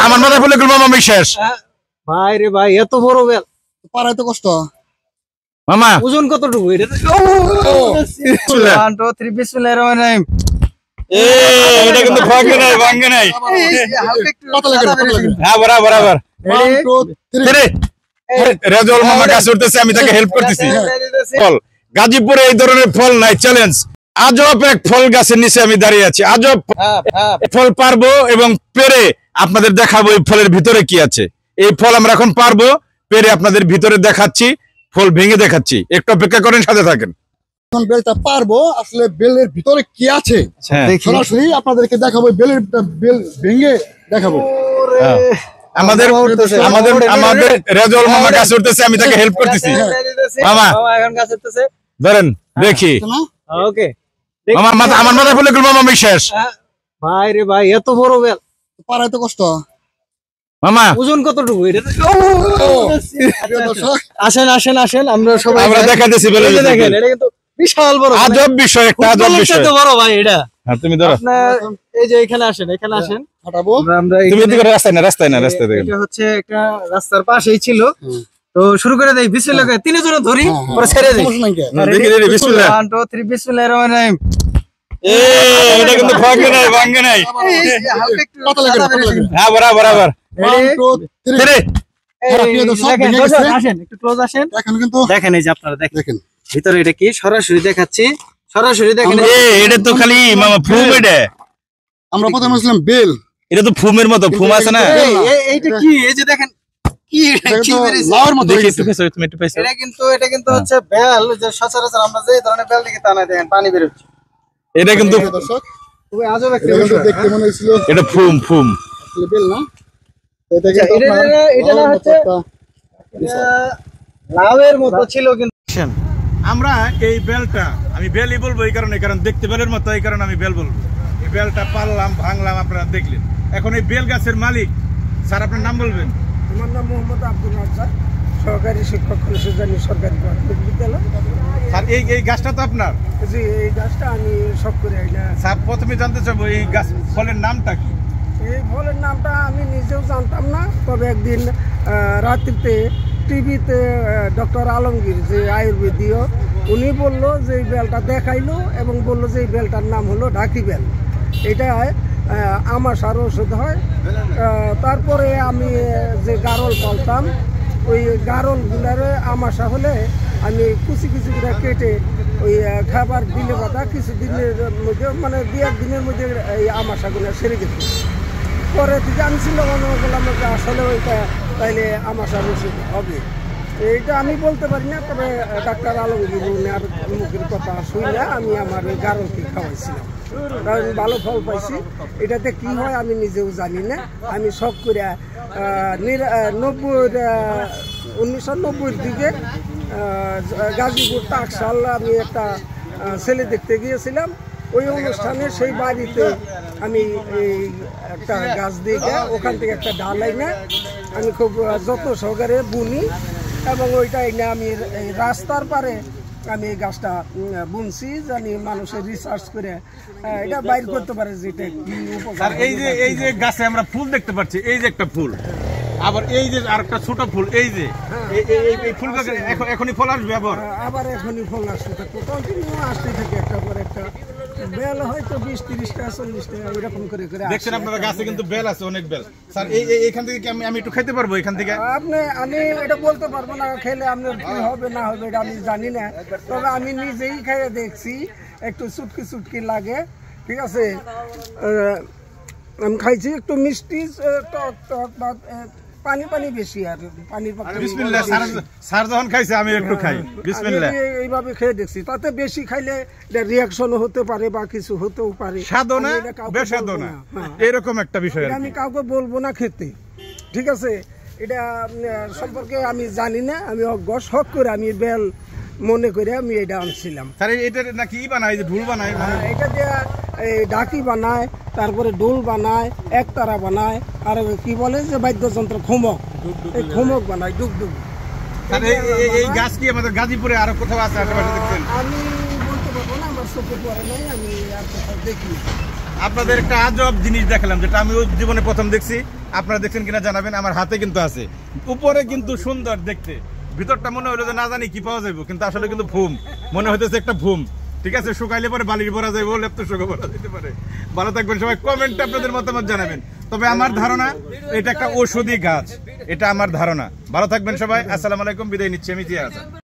আমার মাথায় ফুলে গেল মামা, আমি শেষ। ভাই রে ভাই, এত বড় বেল পারাই তো কষ্ট মামা। ওজন কতটুকু এটা? 1 2 3 বিসমিল্লাহির রহমানির রহিম। এটা কিন্তু ভাঙে নাই, ভাঙে নাই। হালকা একটু পাতা লাগে হ্যাঁ, বরাবর। 1 2 3 রেজল মামা কাজ করতেছে, আমি তাকে হেল্প করতেছি। ফল গাজীপুরে এই ধরনের ফল নাই, চ্যালেঞ্জ। আজব এক ফল গাছের নিচে আমি দাঁড়িয়ে আছি, আজব ফল পারবো এবং পেরে আপনাদের দেখাবো এই ফলের ভিতরে কি আছে। এই ফল আমরা এখন পারবো, পেরে আপনাদের ভিতরে দেখাচ্ছি, ফল ভেঙে দেখাচ্ছি। একটু অপেক্ষা করেন, সাথে থাকেন। এখন বেলটা পারবো, আসলে বেলের ভিতরে কি আছে সরাসরি আপনাদেরকে দেখাবো, বেল ভেঙে দেখাবো। আমাদের রেজল মামা কাজ করতেছে, আমি তাকে হেল্প করতেছি। মামা এখন কাজ করতেছে, ধরেন দেখি। ওকে মামা আমার মাথায় ফুলে গেল মামা, আমি শেষ। ভাই রে ভাই, এত বড় বেল পারাই তো কষ্ট মামা। ওজন কতটুকু এটা? আসেন আসেন আসেন, আমরা সবাই দেখাতেছি। দেখেন, এটা কিন্তু বিশাল বড়, আজব বিষয়, একটা আজব বিষয়। বড় ভাই এটা। হ্যাঁ, তুমি ধরো। আপনার এই যে এখানে আসেন, এখানে আসেন, হাঁটাবো। আমরা তুমি এদিকে রাস্তায় না দেখেন। এটা হচ্ছে একটা রাস্তার পাশেই ছিল, তো শুরু করে দেই। বিসমিল্লাহ করে তিনজনে ধরি, পরে ছেড়ে দেই। দেখি বিসমিল্লাহ। 1 2 3 বিসমিল্লাহির রহমানির রহিম। এটা কিন্তু ভাঙে নাই। হালকা একটু পাতা লাগে হ্যাঁ, বরাবর। 1 2 3 আসেন, একটু ক্লোজ আসেন। এখন কিন্তু দেখেন, এই যে আপনারা দেখেন ভিতরে এটা কি, সরাসরি দেখাচ্ছি, সরাসরি দেখেন। এটা তো খালি মামা ফুম। এটা আমরা প্রথমে বলছিলাম বেল, এটা তো ফুমের মতো, ফুম আছে না? এইটা কি, এই যে দেখেন কি, কি বেরিয়েছে লাউর মতো দেখি হয়েছে। একটু পাইছো। এটা কিন্তু হচ্ছে বেল, যে সচরাচর আমরা যে ধরনের বেল দেখি তা না, দেখেন পানি বের হচ্ছে। এটা কিন্তু দর্শক খুবই আজব একটা এটা কিন্তু বিষয়। দেখতে মনে হচ্ছিল এটা ফুম। আসলে বেল না, এটা আচ্ছা, কিন্তু এটা না হচ্ছে লাউয়ের মতো ছিল কিন্তু। আমরা এই বেলটা, আমি বেলই বলবো এই কারণে, কারণ দেখতে বেলের মতো, এই কারণে আমি বেল বলবো। এই বেলটা পারলাম, ভাঙলাম, আপনারা দেখলেন। এখন এই বেল গাছের মালিক স্যার, আপনার নাম বলবেন? আমার নাম মোহাম্মদ আব্দুল রাজ্জাক, সহকারী শিক্ষক, কলেজে সরকারি প্রাথমিক বিদ্যালয়। স্যার এই গাছটা তো আপনার? জি, এই গাছটা আমি শখ করে আইনা। স্যার, প্রথমে জানতে চাবো এই গাছ ফলের নামটা কি? এই ফলের নামটা আমি নিজেও জানতাম না, তবে একদিন রাত্রিতে টিভিতে ডক্টর আলমগীর, যে আয়ুর্বেদীয়, উনি বললো যে এই বেলটা দেখাইলো এবং বললো যে এই বেলটার নাম হলো ঢাকি বেল। এটা আমাশার ওষুধ হয়। তারপরে আমি যে গারল পালতাম, ওই গারলগুলারে আমাশা হলে আমি কুচি করে কেটে ওই খাবার দিলে কথা কিছুদিনের মধ্যে, মানে 2-1 দিনের মধ্যে এই আমাশাগুলো সেরে গেছে। পরে থেকে আমি চিন্তা ভাবনা করলাম যে আসলে ওইটা তাইলে আমাশার ওষুধ হবে। এইটা আমি বলতে পারি না, তবে ডাক্তার আলমগীর আর মুখের কথা শুনে আমি আমার এই গারলকে খাওয়াইছিলাম, কারণ ভালো ফল পাইছি। এটাতে কি হয় আমি নিজেও জানি না। আমি শখ করে 1990-এর দিকে গাজীপুর টাকশাল আমি একটা ছেলে দেখতে গিয়েছিলাম। ওই অনুষ্ঠানে সেই বাড়িতে আমি এই একটা গাছ দিয়ে ওখান থেকে একটা ডাল আইনা আমি খুব যত্ন সহকারে বুনি, এবং ওইটা এনে আমি এই রাস্তার পারে আমি এই গাছটা বুনছি, জানি মানুষের রিসার্চ করে এটা বাইর করতে পারে যেটা কি উপকার। এই যে গাছে আমরা ফুল দেখতে পাচ্ছি, এই যে একটা ফুল, আবার এই যে আরেকটা ছোট ফুল, এই যে এই ফুল গাছে এখনই ফল আসবে, আবার এখনই ফল আসতে থাকে, কন্টিনিউ আসতে থাকে একটা পর একটা। বেল হয়তো 20-30টা 40টা এরকম করে দেখছেন আপনারা, গাছে কিন্তু বেল আছে, অনেক বেল। স্যার এইখান থেকে কি আমি একটু খেতে পারবো? এখান থেকে আমি এটা বলতে পারবো না, খেলে আপনার কি হবে না হবে এটা আমি জানি না, তবে আমি নিজেই খেয়ে দেখছি, একটু চুটকি লাগে, ঠিক আছে। আমি খাইছি একটু মিষ্টি, টক বা পানি বেশি, আর পানির বিসমিল্লাহ। স্যার যখন খাইছে আমি একটু খাই, বিসমিল্লাহ। এইভাবে খেয়ে দেখছি, তাতে বেশি খাইলে রিয়াকশনও হতে পারে বা কিছু হতেও পারে, সাধনা বেসাধনা এরকম একটা বিষয়। আমি কাউকে বলবো না খেতে, ঠিক আছে। এটা সম্পর্কে আমি জানি না, আমি অজ্ঞ, শখ করে আমি বেল মনে করে আমি এটা আনছিলাম। স্যার এটা নাকি বানায়, ঢোল বানায়? এটা দিয়ে এই ডাকি বানায়, তারপরে ঢোল বানায়, একতারা বানায়, আর কি বলে যে বাদ্যযন্ত্র খোমক, এই খোমক বানায়, ডুগডুগ। এই গাছ কি আমাদের গাজীপুরে আরো কোথাও আছে আশেপাশে দেখছেন? আমি বলতে পারবো না, আমার চোখে পড়ে নাই, আমি আর কোথাও দেখি। আপনাদের একটা আজব জিনিস দেখালাম, যেটা আমি জীবনে প্রথম দেখছি। আপনারা দেখছেন কিনা জানাবেন। আমার হাতে কিন্তু আছে, উপরে কিন্তু সুন্দর দেখতে, ভিতরটা মনে হলো যে না জানি কি পাওয়া যাবে, কিন্তু আসলে কিন্তু ভুম মনে হইতেছে, একটা ভুম। ঠিক আছে, শুকাইলে পরে বালির ভরা যাবে, লেপ্ত শুকো ভরা যেতে পারে। ভালো থাকবেন সবাই, কমেন্টে আপনাদের মতামত জানাবেন। তবে আমার ধারণা এটা একটা ঔষধি গাছ, এটা আমার ধারণা। ভালো থাকবেন সবাই, আসসালামু আলাইকুম, বিদায় নিচ্ছি আমি জিয়া হাসান।